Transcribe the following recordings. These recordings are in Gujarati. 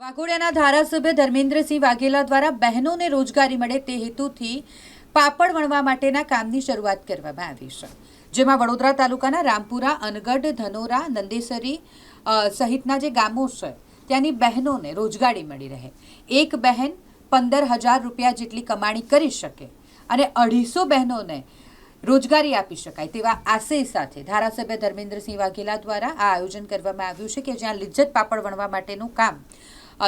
વાઘોડિયાના ધારાસભ્ય ધર્મેન્દ્રસિંહ વાઘેલા દ્વારા બહેનોને રોજગારી મળે તે હેતુથી પાપડ વણવા માટેના કામની શરૂઆત કરવામાં આવી છે, જેમાં વડોદરા તાલુકાના રામપુરા, અનગઢ, ધનોરા, નંદેસરી સહિતના જે ગામો છે ત્યાંની બહેનોને રોજગારી મળી રહે, એક બહેન 15,000 રૂપિયા જેટલી કમાણી કરી શકે અને 250 બહેનોને રોજગારી આપી શકાય તેવા આશય સાથે ધારાસભ્ય ધર્મેન્દ્રસિંહ વાઘેલા દ્વારા આ આયોજન કરવામાં આવ્યું છે કે જ્યાં લિજ્જત પાપડ વણવા માટેનું કામ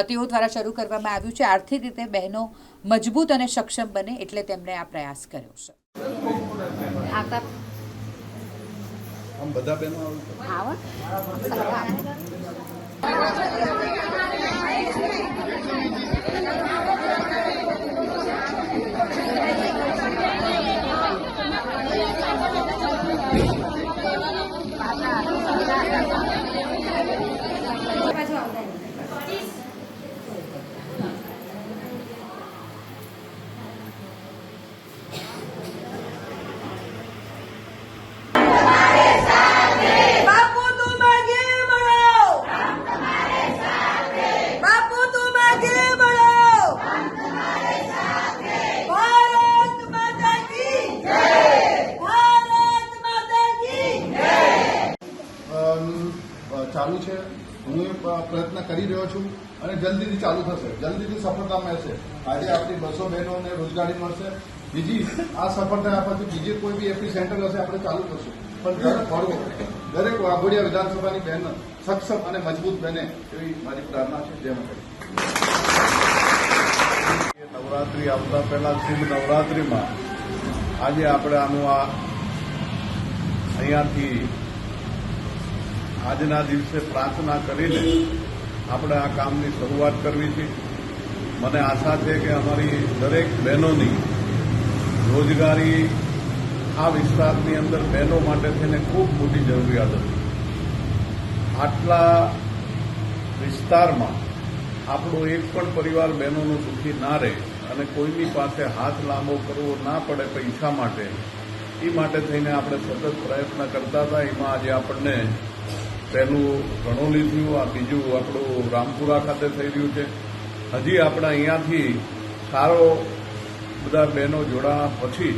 તેઓ દ્વારા શરૂ કરવામાં આવ્યું છે। આર્થિક રીતે બહેનો મજબૂત અને સક્ષમ બને એટલે તેમણે આ પ્રયાસ કર્યો છે। આમ બધા બહેનો ચાલુ છે। હું પ્રયત્ન કરી રહ્યો છું અને જલ્દીથી ચાલુ થશે, જલ્દીથી સફળતા મળશે। આજે આપણી 200 બહેનોને રોજગારી મળશે। બીજી આ સફળતા પછી બીજી કોઈ બી એપી સેન્ટર હશે આપણે ચાલુ કરશું, પણ દરેક વાઘોડિયા વિધાનસભાની બહેન સક્ષમ અને મજબૂત બને એવી મારી પ્રાર્થના છે। જય માતાજી। નવરાત્રી આવતા પહેલા શુભ નવરાત્રીમાં આજે આપણે આનું અહીંયાથી આજના દિવસે પ્રાર્થના કરીને આપણે આ કામની શરૂઆત કરવી છે। મને આશા છે કે અમારી દરેક બહેનોની રોજગારી આ વિસ્તારની અંદર બહેનો માટે થઈને ખૂબ મોટી જરૂરિયાત હતી। આટલા વિસ્તારમાં આપણો એક પણ પરિવાર બહેનોનો સુખી ના રહે અને કોઈની પાસે હાથ લાંબો કરવો ના પડે પૈસા માટે, એ માટે થઈને આપણે સતત પ્રયત્ન કરતા હતા। એમાં આજે આપણને પહેલું રણોલી થયું, આ બીજું આપણું રામપુરા ખાતે થઈ રહ્યું છે। હજી આપણે અહીંયાથી સારો બધા બહેનો જોડાણા પછી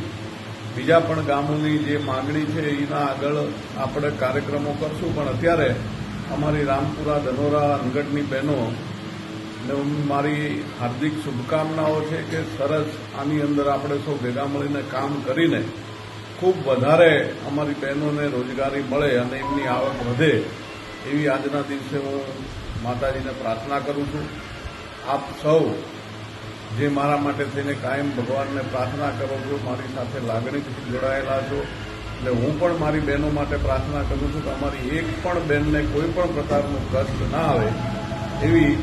બીજા પણ ગામોની જે માગણી છે એના આગળ આપણે કાર્યક્રમો કરશું, પણ અત્યારે અમારી રામપુરા, ધનોરા, અનગઢની બહેનો ને મારી હાર્દિક શુભકામનાઓ છે કે સરસ આની અંદર આપણે સૌ ભેગા મળીને કામ કરીને ખૂબ વધારે અમારી બહેનોને રોજગારી મળે અને એમની આવક વધે એવી આજના દિવસે હું માતાજીને પ્રાર્થના કરું છું। આપ સૌ જે મારા માટે થઈને કાયમ ભગવાનને પ્રાર્થના કરો છો, મારી સાથે લાગણીથી જોડાયેલા છો, એટલે હું પણ મારી બહેનો માટે પ્રાર્થના કરું છું કે અમારી એક પણ બહેનને કોઈ પણ પ્રકારનું કષ્ટ ના આવે એવી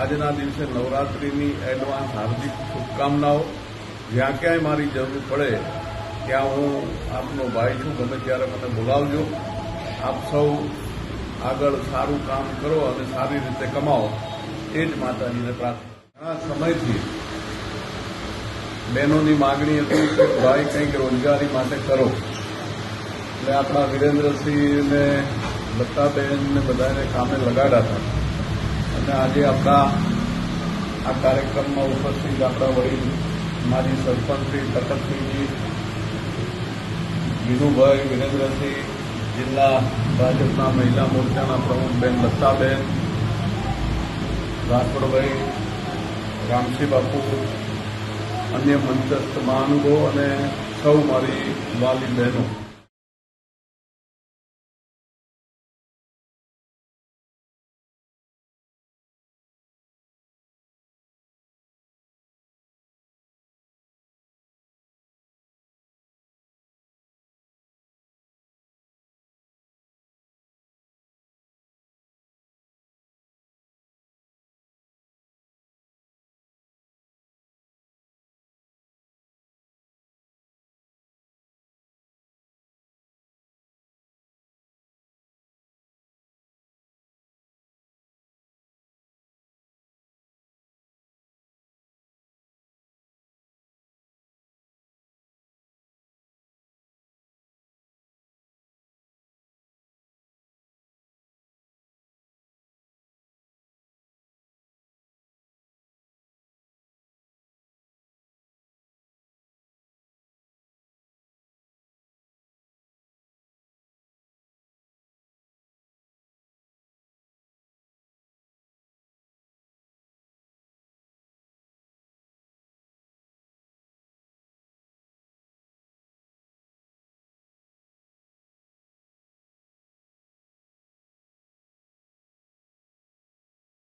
આજના દિવસે નવરાત્રિની એડવાન્સ હાર્દિક શુભકામનાઓ। જ્યાં ક્યાંય મારી જરૂર પડે ત્યાં હું આપનો ભાઈ છું, ગમે ત્યારે મને બોલાવજો। આપ સૌ આગળ સારું કામ કરો અને સારી રીતે કમાઓ એ જ માતાજીને પ્રાર્થના। ઘણા સમયથી બહેનોની માગણી હતી કે ભાઈ કંઈક રોજગારી માટે કરો, એટલે આપણા વિરેન્દ્રસિંહને, લતાબેનને બધાને કામે લગાડ્યા હતા અને આજે આપણા આ કાર્યક્રમમાં ઉપસ્થિત આપણા વડીલ માજી સરપંચ શ્રી તખતસિંહજી, વિનુભાઈ, વિરેન્દ્રસિંહ, જિલ્લા ભાજપના મહિલા મોરચાના પ્રમુખ બેન લતાબેન, રાઠોડભાઈ, રામસિંહ બાપુ, અન્ય મંચસ્થ મહાનુભાવો અને સૌ મારી વાલી બહેનો,